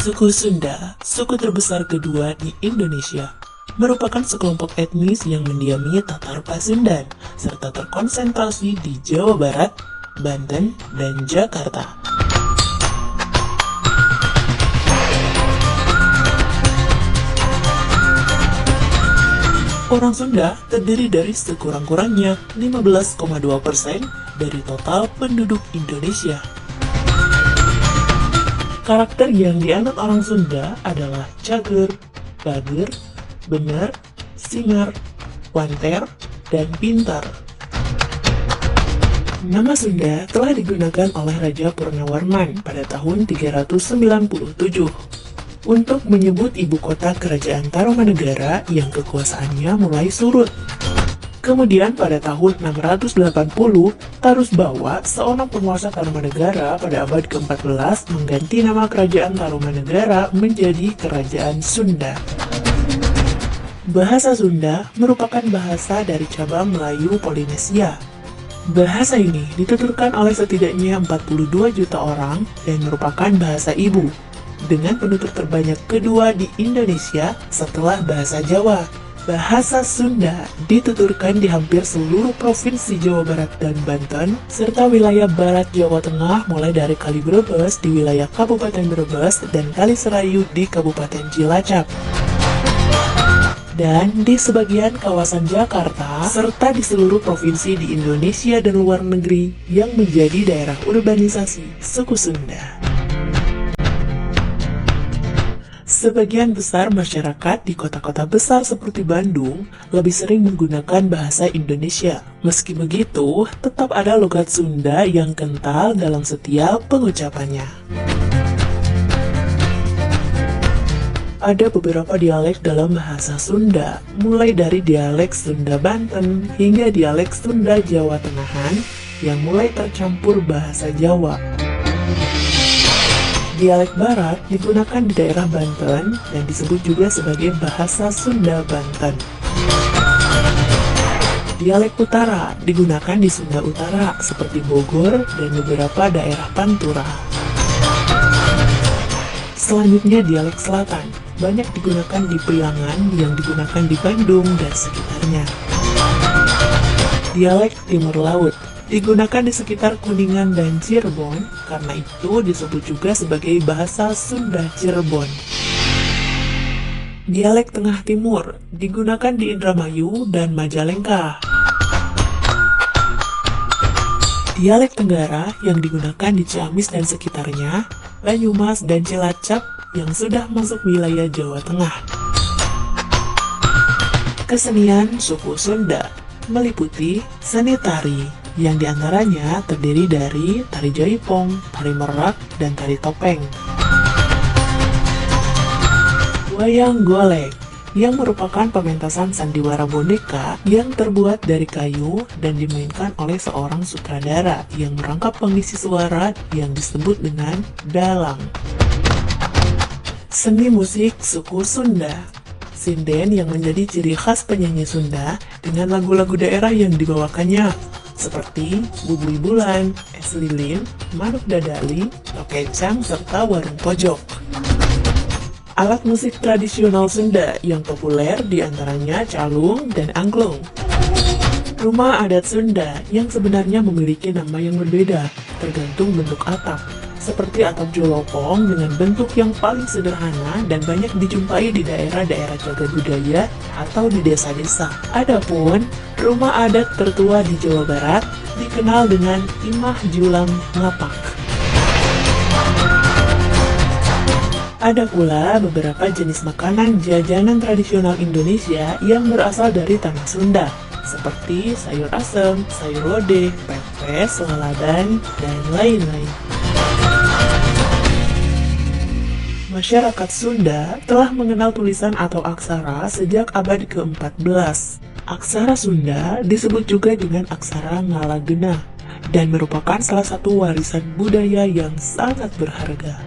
Suku Sunda, suku terbesar kedua di Indonesia, merupakan sekelompok etnis yang mendiami Tatar Pasundan, serta terkonsentrasi di Jawa Barat, Banten, dan Jakarta. Orang Sunda terdiri dari sekurang-kurangnya 15,2% dari total penduduk Indonesia. Karakter yang dianut orang Sunda adalah cager, bager, bener, singar, wanter, dan pintar. Nama Sunda telah digunakan oleh Raja Purnawarman pada tahun 397 untuk menyebut ibu kota kerajaan Tarumanegara yang kekuasaannya mulai surut. Kemudian pada tahun 680, Tarusbawa, seorang penguasa Tarumanegara pada abad ke-14, mengganti nama kerajaan Tarumanegara menjadi Kerajaan Sunda. Bahasa Sunda merupakan bahasa dari cabang Melayu Polinesia. Bahasa ini dituturkan oleh setidaknya 42 juta orang dan merupakan bahasa ibu, dengan penutur terbanyak kedua di Indonesia setelah bahasa Jawa. Bahasa Sunda dituturkan di hampir seluruh provinsi Jawa Barat dan Banten, serta wilayah Barat Jawa Tengah mulai dari Kali Brebes di wilayah Kabupaten Brebes dan Kali Serayu di Kabupaten Cilacap. Dan di sebagian kawasan Jakarta, serta di seluruh provinsi di Indonesia dan luar negeri yang menjadi daerah urbanisasi suku Sunda. Sebagian besar masyarakat di kota-kota besar seperti Bandung lebih sering menggunakan bahasa Indonesia. Meski begitu, tetap ada logat Sunda yang kental dalam setiap pengucapannya. Ada beberapa dialek dalam bahasa Sunda, mulai dari dialek Sunda Banten hingga dialek Sunda Jawa Tengahan yang mulai tercampur bahasa Jawa. Dialek Barat digunakan di daerah Banten dan disebut juga sebagai bahasa Sunda Banten. Dialek Utara digunakan di Sunda Utara seperti Bogor dan beberapa daerah Pantura. Selanjutnya dialek Selatan banyak digunakan di Priangan yang digunakan di Bandung dan sekitarnya. Dialek Timur Laut digunakan di sekitar Kuningan dan Cirebon, karena itu disebut juga sebagai bahasa Sunda Cirebon. Dialek Tengah Timur digunakan di Indramayu dan Majalengka. Dialek Tenggara yang digunakan di Ciamis dan sekitarnya, Banyumas dan Cilacap yang sudah masuk wilayah Jawa Tengah. Kesenian suku Sunda meliputi seni tari, yang diantaranya terdiri dari tari jaipong, tari merak, dan tari topeng. Wayang golek, yang merupakan pementasan sandiwara boneka yang terbuat dari kayu dan dimainkan oleh seorang sutradara yang merangkap pengisi suara yang disebut dengan dalang. Seni musik suku Sunda, sinden yang menjadi ciri khas penyanyi Sunda dengan lagu-lagu daerah yang dibawakannya, seperti Bubui Bulan, Es Lilin, Manuk Dadali, Tokecang, serta Warung Pojok. Alat musik tradisional Sunda yang populer diantaranya calung dan angklung. Rumah adat Sunda yang sebenarnya memiliki nama yang berbeda, tergantung bentuk atap, seperti atap jolopong dengan bentuk yang paling sederhana dan banyak dijumpai di daerah-daerah jaga budaya atau di desa-desa. Adapun rumah adat tertua di Jawa Barat dikenal dengan Imah Julang Ngapak. Ada pula beberapa jenis makanan jajanan tradisional Indonesia yang berasal dari tanah Sunda, seperti sayur asem, sayur lodeh, pepes, laladan, dan lain-lain. Masyarakat Sunda telah mengenal tulisan atau aksara sejak abad ke-14. Aksara Sunda disebut juga dengan aksara Ngalagena dan merupakan salah satu warisan budaya yang sangat berharga.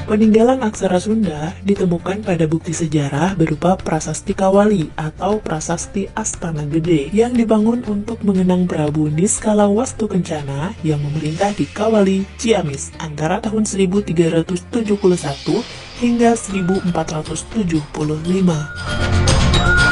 Peninggalan aksara Sunda ditemukan pada bukti sejarah berupa Prasasti Kawali atau Prasasti Astana Gede yang dibangun untuk mengenang Prabu Niskala Wastukencana yang memerintah di Kawali, Ciamis antara tahun 1371 hingga 1475.